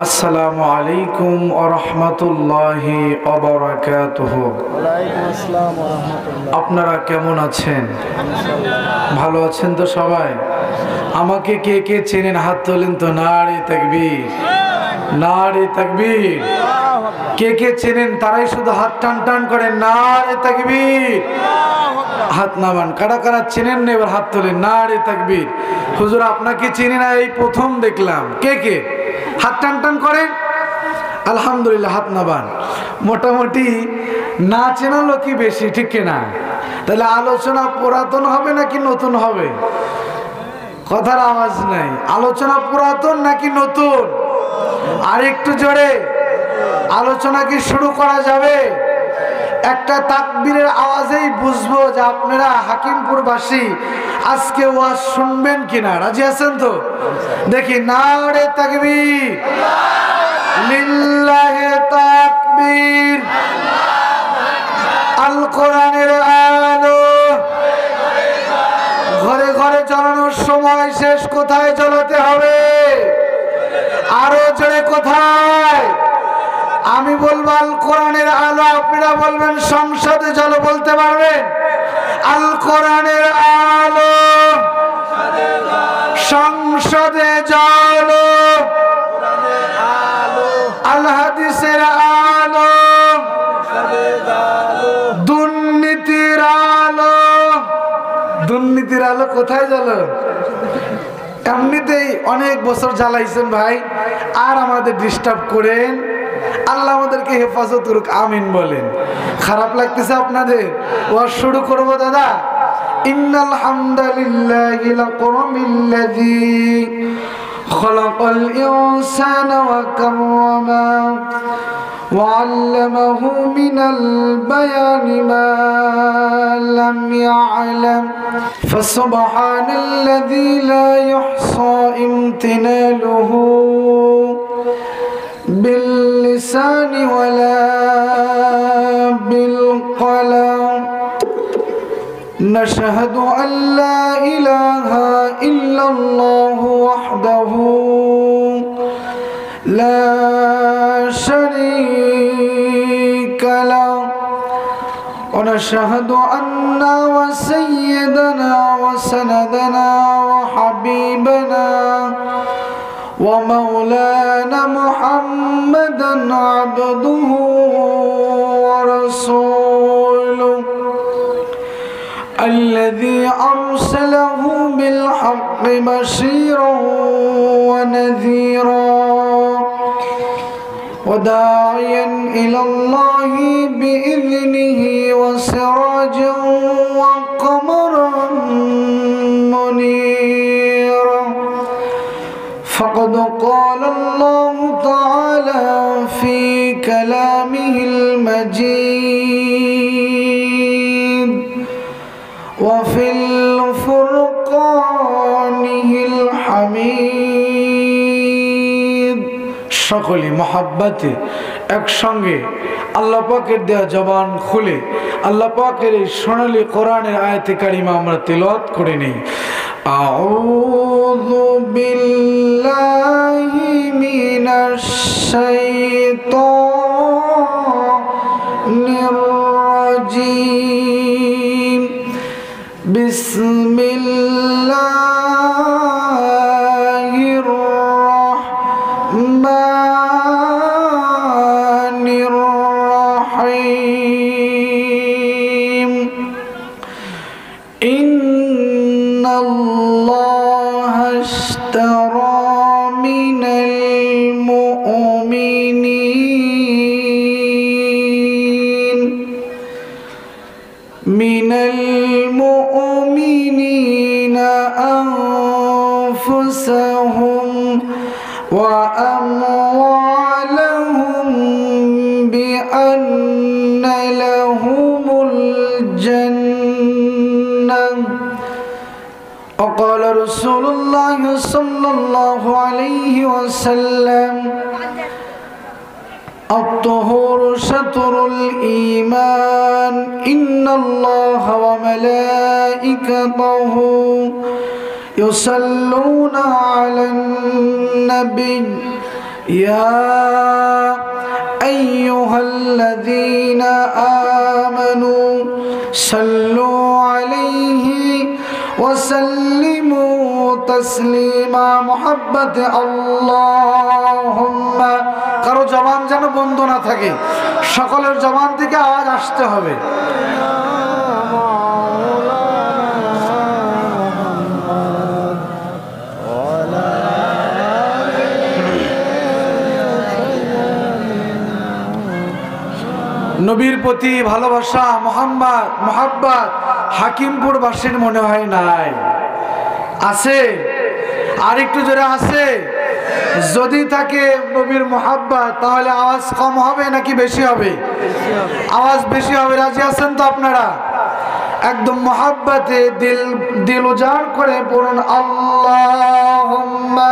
আসসালামু আলাইকুম ওয়া রাহমাতুল্লাহি ওয়া বারাকাতুহু। ওয়ালাইকুম আসসালাম ওয়া রাহমাতুল্লাহ। আপনারা কেমন আছেন? ভালো আছেন তো সবাই? আমাকে কে কে চেনেন হাত তোলেন তো। নারে তাকবীর, নারে তাকবীর। কে কে চেনেন তারাই শুধু হাত টান টান করেন। নারে তাকবীর। হাত নামান। কারা কারা চেনেন না এবার হাত তোলেন। নারে তাকবীর। হুজুর আপনাকে চিনি না, এই প্রথম দেখলাম। কে কে হাত টান টান করেন? আলহামদুলিল্লাহ, হাত নামান। মোটামুটি না চেনা লোকই বেশি, ঠিক কিনা? তাহলে আলোচনা পুরাতন হবে নাকি নতুন হবে? কথার আওয়াজ নাই। আলোচনা পুরাতন নাকি নতুন? আর একটু জোরে আলোচনা কি শুরু করা যাবে? একটা তাকবীরের আওয়াজেই বুঝবো যে আপনারা হাকিমপুরবাসী আজকে ওয়াজ শুনবেন কিনা। রাজি আছেন তো? দেখি নারে তাকবীর, লিল্লাহি তাকবীর। আল কোরআনের আলো ঘরে ঘরে জ্বালানোর সময় শেষ। কোথায় জ্বালাতে হবে? আরো জোরে কোথায়? আমি বলবো আল কোরআনের আলো, আপনারা বলবেন সংসদে জ্বালো। বলতে পারবেন? আল কোরআনের আলো সংসদে জ্বালো, আল হাদিসের আলো দুর্নীতির আলো। দুর্নীতির আলো কোথায় জ্বালো? এমনিতেই অনেক বছর জ্বালাইছেন ভাই, আর আমাদের ডিস্টার্ব করেন। আল্লাহ আমাদেরকে হেফাজত করুক, আমিন বলেন। খারাপ লাগতেছে আপনাদের? ওয়াজ শুরু করবো দাদা। ইন্নাল হামদালিল্লাহি লাকুরমিল্লাযী খালাকাল ইনসানা ওয়া কাররামা ওয়া আল্লামাহু মিনাল বায়ানি মা লাম ইয়ালাম ফাসুবহানাল্লাযী লা ইহসা ইমতিনালুহু باللسان ولا بالقلم نشهد أن لا إله إلا الله وحده لا شريك له ونشهد أن وسيدنا وسندنا وحبيبنا ومولانا محمدا عبده ورسوله الذي أرسله بالحق بشيرا ونذيرا وداعيا إلى الله بإذنه وسراجا وقمرا منيرا. فقد قال الله تعالى في كلامه المجيد وفي الفرقانه الحميد. সকলে মহাব্বতে একসঙ্গে আল্লাহ পাকের দেওয়া জবান খুলে আল্লাহ পাকের এই সোনালী কোরআনের আয়াতে কারিমা আমরা তেলাওয়াত করে নেই। أعوذ بالله من الشيطان الرجيم. بسم الله الرحمن الرحيم. إن الله اشترى من المؤمنين أنفسهم وأموالهم بأن لهم الجنة. وقال رسول الله صلى الله عليه وسلم الطهور شطر الإيمان إن الله وملائكته يصلون على النبي ইয়া আইয়ুহাল্লাযীনা আমানু সাল্লু আলাইহি ওয়া সাল্লিমু তাসলিমা। মুহাব্বতে আল্লাহুম্মা। কারো জবান যেন বন্ধ না থাকে, সকলের জবান থেকে আওয়াজ আসতে হবে। নবীর প্রতি ভালোবাসা, মোহাব্বত হাকিমপুর বাসীর মনে হয় নাই? আছে? আর একটু জোরে আছে? যদি থাকে নবীর মোহাব্বত, তাহলে আওয়াজ কম হবে নাকি বেশি হবে? আওয়াজ বেশি হবে। রাজি আছেন তো আপনারা? একদম মোহাব্বতে দিল উজাড় করে পড়ুন আল্লাহুম্মা।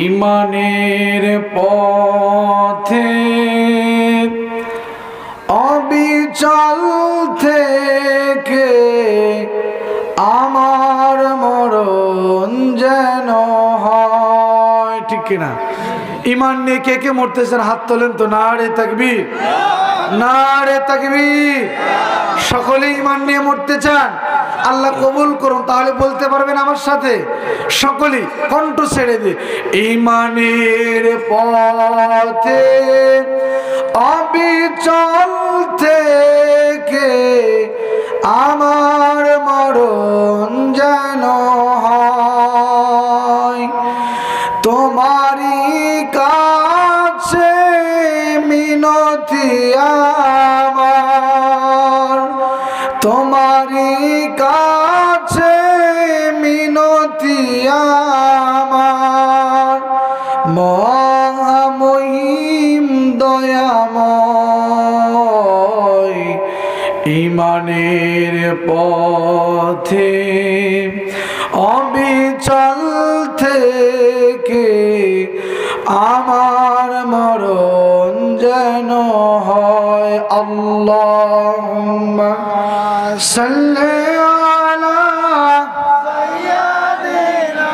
ইমানের পথে অবিচল থেকে আমার মরণ যেন হয়। ঠিক কিনা? ইমান নিয়ে কে কে মরতেছেন হাত তোলেন তো। নারে তাকবীর, নারে তাকবীর। সকলে ইমান নিয়ে মরতে চান? আল্লাহ কবুল করুন। তাহলে বলতে পারবেন আমার সাথে সকলে কণ্ঠ ছেড়ে দিয়ে, ইমানের পথে অবিচল থেকে আমার মরণ যেন হয়। তোমারই কাছে মিনতি আমার, তোমারই কাছে মিনতি আমার, মহামহিম দয়াময়। ইমানের পথে অবিচল থেকে আমার মরণ যেন হয়। আল্লাহুম্মা সাল্লি আলা সাইয়্যিদিনা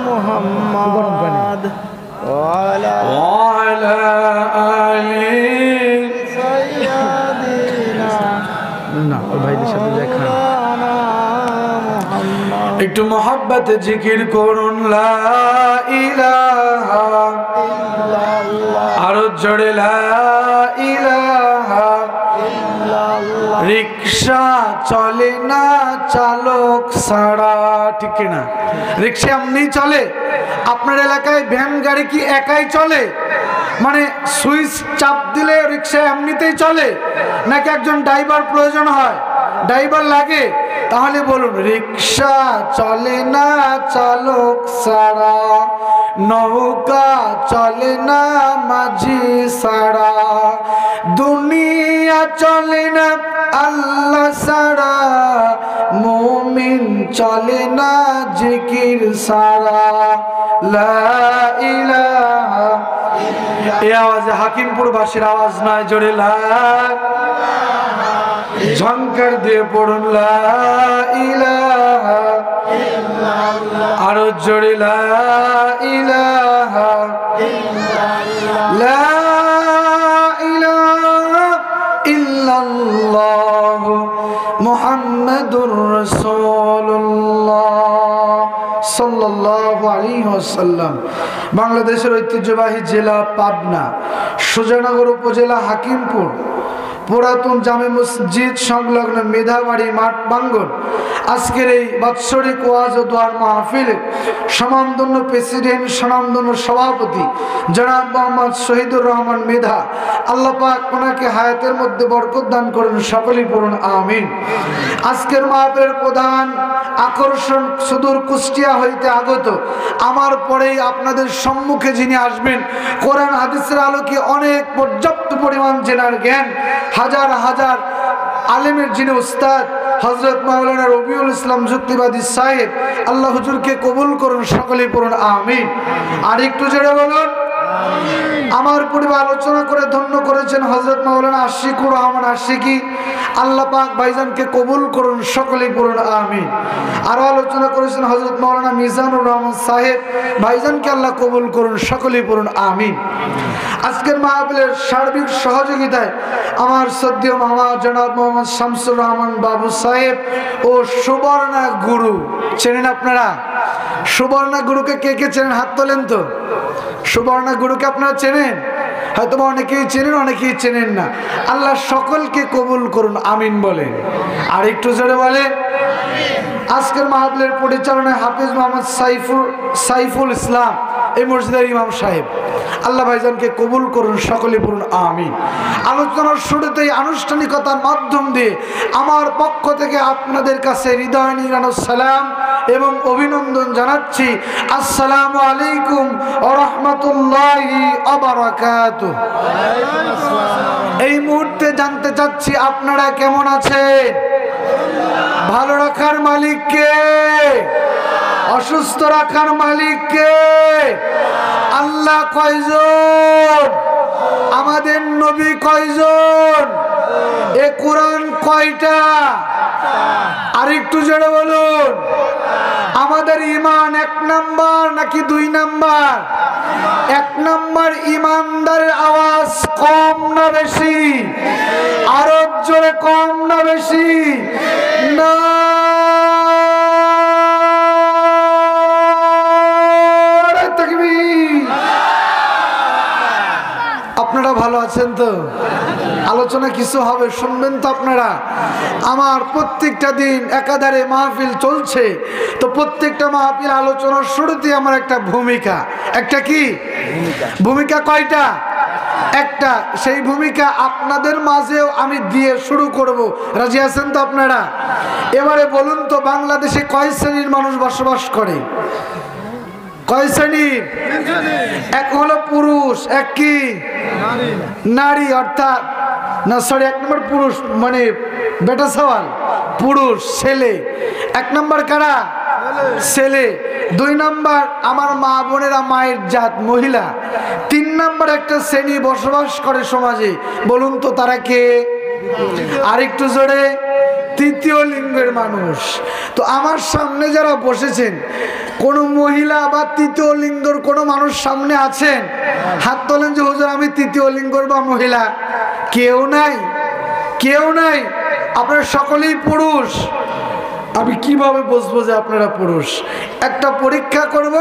মুহাম্মদ ওয়া আলা আলি সাইয়্যিদিনা। না ওই ভাইদের সাথে দেখা একটু মোহাব্বতে জিকির করুন লা ইলাহা ইল্লাল্লাহ। আরো জোরে লা ইলাহা ইল্লাল্লাহ। রিকশা চলে না চালক ছাড়া। ঠিক না? রিকশা এমনি চলে? আপনার এলাকায় ভ্যান গাড়ি কি একাই চলে? মানে সুইচ চাপ দিলে রিকশা এমনিতেই চলে, নাকি একজন ড্রাইভার প্রয়োজন হয়? ড্রাইভার লাগে? তাহলে বলুন, রিকশা চলে না চালক ছাড়া, নৌকা চলে না মাঝি ছাড়া, দুনিয়া চলে না আল্লাহ ছাড়া, মুমিন চলে না জিকির ছাড়া। লা ইলাহা। এই আওয়াজে হাকিমপুর বাসীর আওয়াজ নয়, জোরে লা। ঝংকার দিয়ে পড়ুন লা ইলাহা ইল্লাল্লাহ। আরো জোরে লা ইলাহা ইল্লাল্লাহ। লা ইলাহা ইল্লাল্লাহ মুহাম্মাদুর রাসূলুল্লাহ সাল্লাল্লাহু আলাইহি ওয়াসাল্লাম। বাংলাদেশের ঐতিহ্যবাহী জেলা পাবনা, সুজানগর উপজেলা হাকিমপুর, পুরাতন জামে মসজিদ সংলগ্ন মেধাবাড়ি মাঠ প্রাঙ্গণ। আজকের এই বাৎসরিক ওয়াজ ও দোয়ার মাহফিলে স্বনামধন্য প্রেসিডেন্ট, স্বনামধন্য সভাপতি জনাব মোহাম্মদ শহীদুর রহমান মেধা, আল্লাহ পাক ওনাকে হায়াতের মধ্যে বরকত দান করেন। সকলেই পড়ুন আমিন। আজকের মাহফিলের প্রধান আকর্ষণ সুদূর কুষ্টিয়া হইতে আগত, আমার পরেই আপনাদের সম্মুখে যিনি আসবেন, কোরআন হাদিসের আলোকে অনেক পর্যাপ্ত পরিমাণ জেনার জ্ঞান, হাজার হাজার আলেমের যিনি উস্তাদ হযরত মাওলানা রবিউল ইসলাম যুক্তিবাদী সাহেব, আল্লাহ হুজুরকে কবুল করুন, সকলেই পড়ুন আমিন। আর একটু জোরে বলুন। আমার পূর্বে আলোচনা করে ধন্য করেছেন হযরত মাওলানা আশিকুর রহমান আশিকি, আল্লাহ পাক ভাইজানকে কবুল করুন, সকলেই পড়ুন আমিন। আরো আলোচনা করেছেন হযরত মাওলানা মিজানুর রহমান সাহেব, ভাইজানকে আল্লাহ কবুল করুন, সকলেই পড়ুন আমিন। আজকের মাহফিলের সার্বিক সহযোগিতায় আমার শ্রদ্ধেয় মামা জনাব মোহাম্মদ শামসুর রহমান বাবু সাহেব ও সুবর্ণা গুরু, চেনেন আপনারা? সুবর্ণা গুরুকে কে কে চেনেন? হাত তোলেন তো। সুবর্ণা গুরুকে আপনারা চেনেন? হয়তো অনেকেই চেনেন, অনেকেই চেনেন না। আল্লাহ সকলকে কবুল করুন, আমিন বলেন। আর একটু জোরে বলেন। আজকের মাহফিলের পরিচালনায় হাফিজ মোহাম্মদ সাইফুল ইসলাম, এই মসজিদের ইমাম সাহেব, আল্লাহ ভাইজানকে কবুল করুন, সকলে পড়ুন আমিন। আলোচনার শুরুতেই আনুষ্ঠানিকতার মাধ্যম দিয়ে আমার পক্ষ থেকে আপনাদের কাছে হৃদয় নিরানো সালাম এবং অভিনন্দন জানাচ্ছি। আসসালামু আলাইকুম ওয়া রাহমাতুল্লাহি ওয়া বারাকাতুহু। এই মুহূর্তে জানতে চাচ্ছি আপনারা কেমন আছেন? ভালো রাখার মালিক কে? অসুস্থ রাখার মালিক কে? আল্লাহ কয়জন? আমাদের নবী কয়জন? এ কোরআন কয়টা? আর একটু জোরে বলুন। আমাদের ঈমান 1 নাম্বার নাকি 2 নাম্বার? 1 নাম্বার। ঈমানদারের আওয়াজ কম না বেশি? আরো জোরে, কম না বেশি? না। আপনারা ভালো আছেন তো? আলোচনা কিছু হবে, শুনবেন তো আপনারা? আমার প্রত্যেকটা দিন একাধারে মাহফিল চলছে, তো প্রত্যেকটা মাহফিল আলোচনার শুরুতে আমার একটা ভূমিকা। একটা কি ভূমিকা? কয়টা? একটা। সেই ভূমিকা আপনাদের মাঝেও আমি দিয়ে শুরু করব। রাজি আছেন তো আপনারা? এবারে বলুন তো, বাংলাদেশে কয় শ্রেণীর মানুষ বসবাস করে? কয় শ্রেণীর? এক হলো পুরুষ, এক কি নারী, অর্থাৎ না সরি 1 নম্বর পুরুষ মানে বেটা সওয়াল, পুরুষ ছেলে। 1 নম্বর কারা? ছেলে। 2 নম্বর আমার মা বোনেরা, মায়ের জাত, মহিলা। 3 নম্বর একটা শ্রেণী বসবাস করে সমাজে, বলুন তো তারা কে? আরেকটু জোরে। তৃতীয় লিঙ্গের মানুষ। তো আমার সামনে যারা বসেছেন, কোন মহিলা বা তৃতীয় লিঙ্গের কোন মানুষ সামনে আছেন? হাত তোলেন যে হুজুর আমি তৃতীয় লিঙ্গের বা মহিলা। কেউ নাই? কেউ নাই? আপনারা সকলেই পুরুষ। আমি কিভাবে বুঝবো যে আপনারা পুরুষ? একটা পরীক্ষা করব,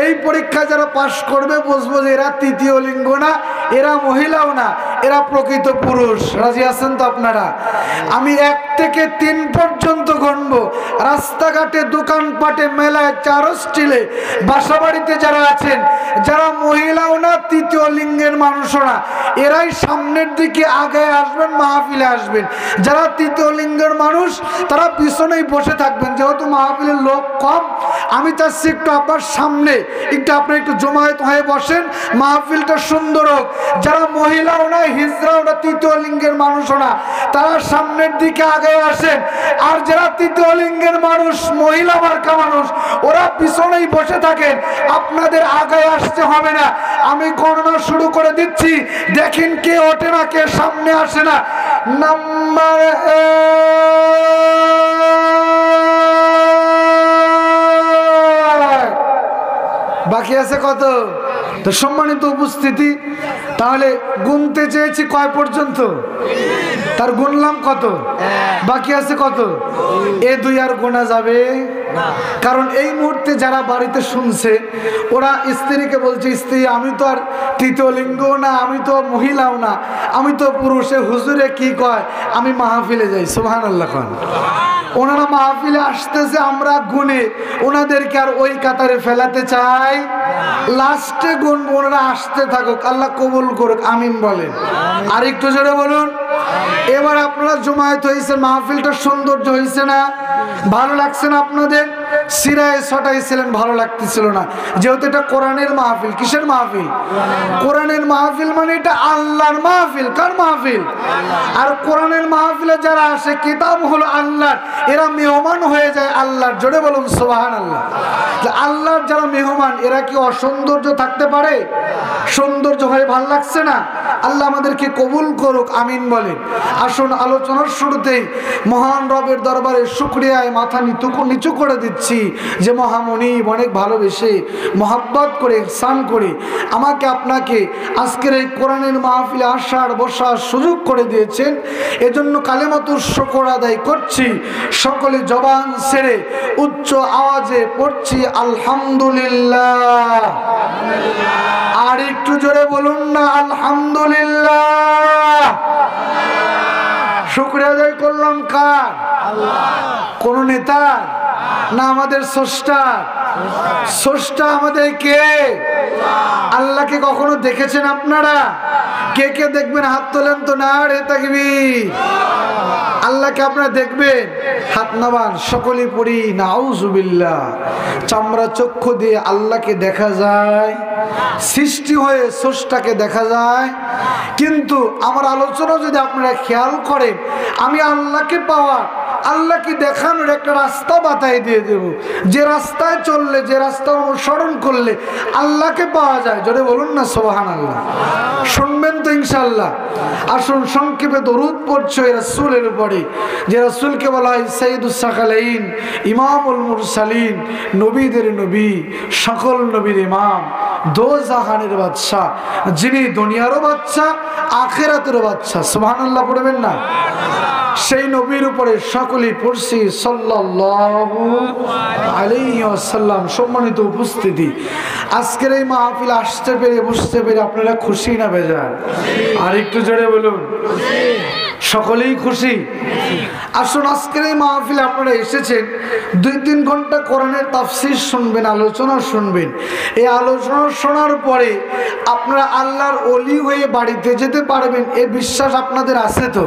এই পরীক্ষা যারা পাশ করবে বুঝবো যে এরা তৃতীয় লিঙ্গ না, এরা মহিলাও না, এরা প্রকৃত পুরুষ। রাজি আছেন তো আপনারা? আমি 1 থেকে 3 পর্যন্ত গণবো। রাস্তাঘাটে, দোকানপাটে, মেলায়, চার স্টিলে, বাসা বাড়িতে যারা আছেন, যারা মহিলাও না, তৃতীয় লিঙ্গের মানুষও না, এরাই সামনের দিকে আগে আসবেন, মাহফিলে আসবেন। যারা তৃতীয় লিঙ্গের মানুষ তারা পিছনেই বসে থাকবেন, যেহেতু মাহফিলের লোক কম। আমি চাচ্ছি একটু আপনার সামনে একটু আপনি একটু জমায়েত হয়ে বসেন, মাহফিলটা সুন্দর হোক। যারা মহিলাও না, হিজড়াও না, তৃতীয় লিঙ্গের মানুষও না, তারা সামনের দিকে আগে আসেন। আর যারা তৃতীয় লিঙ্গের মানুষ, মহিলা মার্কা মানুষ, ওরা পিছনেই বসে থাকেন। আপনাদের আগে আসতে হবে না। আমি গণনা শুরু করে দিচ্ছি, দেখেন কে ওঠে না, কে সামনে আসে না। নাম্বার বাকি আছে কত? তো সম্মানিত উপস্থিতি, তাহলে গুনতে চেয়েছি কয় পর্যন্ত? তার গুনলাম কত? বাকি আছে কত? এ 2 আর গোনা যাবে না। কারণ এই মুহূর্তে যারা বাড়িতে শুনছে, ওরা স্ত্রীকে বলছে, স্ত্রী আমি তো আর তৃতীয় লিঙ্গও না, আমি তো মহিলাও না, আমি তো পুরুষে, হুজুরে কি কয় আমি মাহফিলে যাই। সুবহানাল্লাহ খান। ওনারা মাহফিলে আসতেছে, আমরা গুনে ওনাদেরকে আর ওই কাতারে ফেলাতে চাই। লাস্টে গুনবো, ওনারা আসতে থাকুক, আল্লাহ কবুল করুক, আমিন বলেন। আর একটু জোরে বলুন। এবার আপনারা জমায়েত হয়েছেন, মাহফিলটা সৌন্দর্য হয়েছে না? ভালো লাগছে না আপনাদের? সিরায় ছটাইছিলেন, ভালো লাগতেছিল না, যেহেতু এটা কোরআনের মাহফিল। কিসের মাহফিল? কোরআনের মাহফিল মানে এটা আল্লাহর মাহফিল। কার মাহফিল? আর কোরআনের মাহফিলে যারা আসে, কিতাব হলো আল্লাহর, এরা মেহমান হয়ে যায় আল্লাহর। জোরে বলুন সুবহানাল্লাহ। আল্লাহর যারা মেহমান, এরা কি অসৌন্দর্য থাকতে পারে? সৌন্দর্য হয়ে ভাল লাগছে না? আল্লাহ আমাদেরকে কবুল করুক, আমিন বলেন। আসুন, আলোচনার শুরুতেই মহান রবের দরবারে শুকরিয়ায় মাথা নিচু করে দিচ্ছি যে মহামণি অনেক ভালোবেসে মহাব্বত করে ইহসান করে আমাকে আপনাকে আজকের এই কোরআনের মাহফিলে আসার বসার সুযোগ করে দিয়েছেন। এজন্য কালেমাতুর শুকর আদায় করছি। সকলে জবান ছেড়ে উচ্চ আওয়াজে পড়ছি আলহামদুলিল্লাহ। আর একটু জোরে বলুন না আলহামদুলিল্লাহ। শুকরিয়া আদায় করলাম কার? কোন নেতা না, আমাদের স্রষ্টা। স্রষ্টা আমাদের কে? আল্লাহকে কখনো দেখেছেন আপনারা? কে কে দেখবেন হাত তোলেন তো, নারে তাকবীর। আল্লাহকে আপনারা দেখবেন, হাত নামান। সকলে পড়ি নাউজুবিল্লাহ। চামড়া চক্ষু দিয়ে আল্লাহকে দেখা যায়, সৃষ্টি হয়ে স্রষ্টাকে দেখা যায়। কিন্তু আমার আলোচনা যদি আপনারা খেয়াল করেন, আমি আল্লাহকে পাওয়ার, আল্লাহকে দেখানোর একটা রাস্তা বাতায় দিয়ে দেব, যে রাস্তায় চললে, যে রাস্তা অনুসরণ করলে আল্লাহকে পাওয়া যায়। জোরে বলুন না সুবহানাল্লাহ। শুনবেন তো ইনশাআল্লাহ। আসুন, সংক্ষেপে দরুদ পড়ছে রাসূলের উপরে, যে রাসূলকে বলা হয় সাইয়্যিদুস সাকালাইন, ইমামুল মুরসালিন, নবীদের নবী, সকল নবীর ইমাম, দো জাহানের বাদশা, যিনি দুনিয়ারও বাদশা, আখিরাতেরও বাদশা। সুবহানাল্লাহ পড়বেন না? সেই নবীর উপরে সকলেই পড়ছি সাল্লাল্লাহু আলাইহি ওয়াসাল্লাম। সম্মানিত উপস্থিতি, আজকের এই মাহফিল আসতে পেরে, বসতে পেরে আপনারা খুশি না বেজার? আর একটু জোরে বলুন। সকলেই খুশি? আসুন, আজকের এই মাহফিলে আপনারা এসেছেন, 2-3 ঘন্টা কোরআনের তাফসীর শুনবেন, আলোচনা শুনবেন। এই আলোচনা শোনার পরে আপনারা আল্লাহর ওলি হয়ে বাড়িতে যেতে পারবেন, এ বিশ্বাস আপনাদের আছে তো?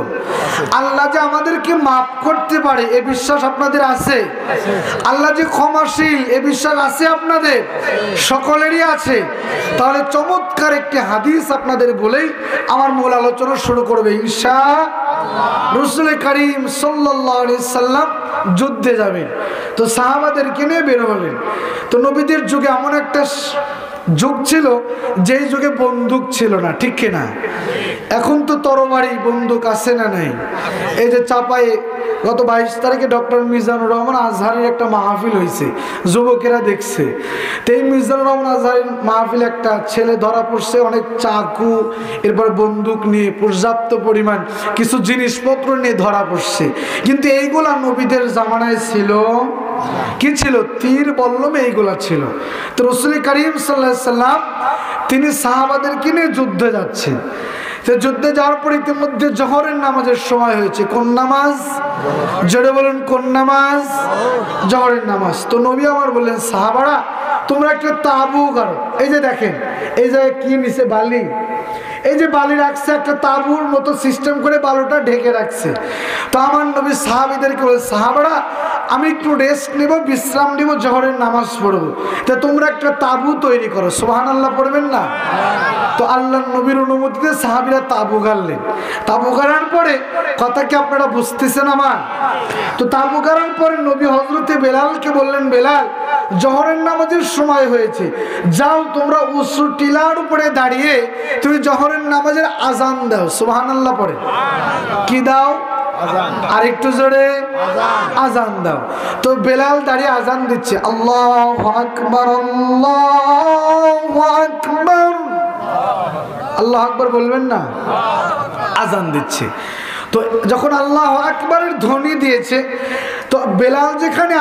আল্লাহ যে আমাদেরকে মাফ করতে পারে, এ বিশ্বাস আপনাদের আছে? আল্লাহ যে ক্ষমাশীল, এ বিশ্বাস আছে আপনাদের? সকলেরই আছে। তাহলে চমৎকার একটি হাদিস আপনাদের বলেই আমার মূল আলোচনা শুরু করবে ইনশাআল্লাহ। রাসূল করিম সাল্লাল্লাহু আলাইহি সাল্লাম যুদ্ধে যাবেন, তো সাহাবাদেরকে নিয়ে বের হলেন। তো নবীদের যুগে এমন একটা যুগ ছিল, যেই যুগে বন্দুক ছিল না, ঠিক কিনা? এখন তো তরবারি বন্দুক আছে না নাই? এই যে চাপায়ে গত 22 তারিখে ডক্টর মিজানুর রহমান আজহারের একটা মাহফিল হয়েছে, যুবকেরা দেখছে। তো এই মিজানুর রহমান আজহারের মাহফিল একটা ছেলে ধরা পড়ছে অনেক চাকু, এরপর বন্দুক নিয়ে পর্যাপ্ত পরিমাণ কিছু জিনিসপত্র নিয়ে ধরা পড়ছে। কিন্তু এইগুলা নবীদের জামানায় ছিল কি? ছিল তীর বল্লম, এইগুলা ছিল। তো রাসূল করিম সাল্লাল্লাহু আলাইহি সাল্লাম তিনি সাহাবাদেরকে নিয়ে যুদ্ধে যাচ্ছেন। তো যুদ্ধে যাওয়ার পর ইতিমধ্যে জোহরের নামাজের সময় হয়েছে। কোন নামাজ? জোরে বলুন, কোন নামাজ? জোহরের নামাজ। তো নবী আমার বললেন, সাহাবারা তোমরা একটা তাঁবু করো। এই যে দেখেন, এই জায়গায় কি নিচে বালি, এই যে বালি রাখছে, একটা তাঁবুর মতো সিস্টেম করে বালুটা ঢেকে রাখছে। তো আমার নবী সাহাবীদেরকে বলে, সাহাবারা আমি একটু রেস্ট নেব, বিশ্রাম নেব, জোহরের নামাজ পড়বো, তো তোমরা একটা তাঁবু তৈরি করো। সুবহানাল্লাহ পড়বেন না? তো আল্লাহর নবীর অনুমতিতে সাহাবীরা তাঁবু গাড়লেন। তাঁবু গাড়ার পরে কথা কি আপনারা বুঝতেছেন আমার? তো তাঁবু গাড়ার পরে নবী হযরতে বেলালকে বললেন, বেলাল জোহরের নামাজের সময় হয়েছে, যাও তোমরা উঁচু টিলার উপরে দাঁড়িয়ে তুমি জোহরের নামাজের আজান দাও। সুবহানাল্লাহ পড়ে কি দাও? আর একটু জোরে আজান দাও। তো বেলাল দাঁড়িয়ে আজান দিচ্ছে, আল্লাহু আকবার, আল্লাহু আকবার। আল্লাহু আকবার বলবেন না? আজান দিচ্ছে। তো যখন আল্লাহু আকবারের ধ্বনি দিয়েছে, তো বেলাল যেখানে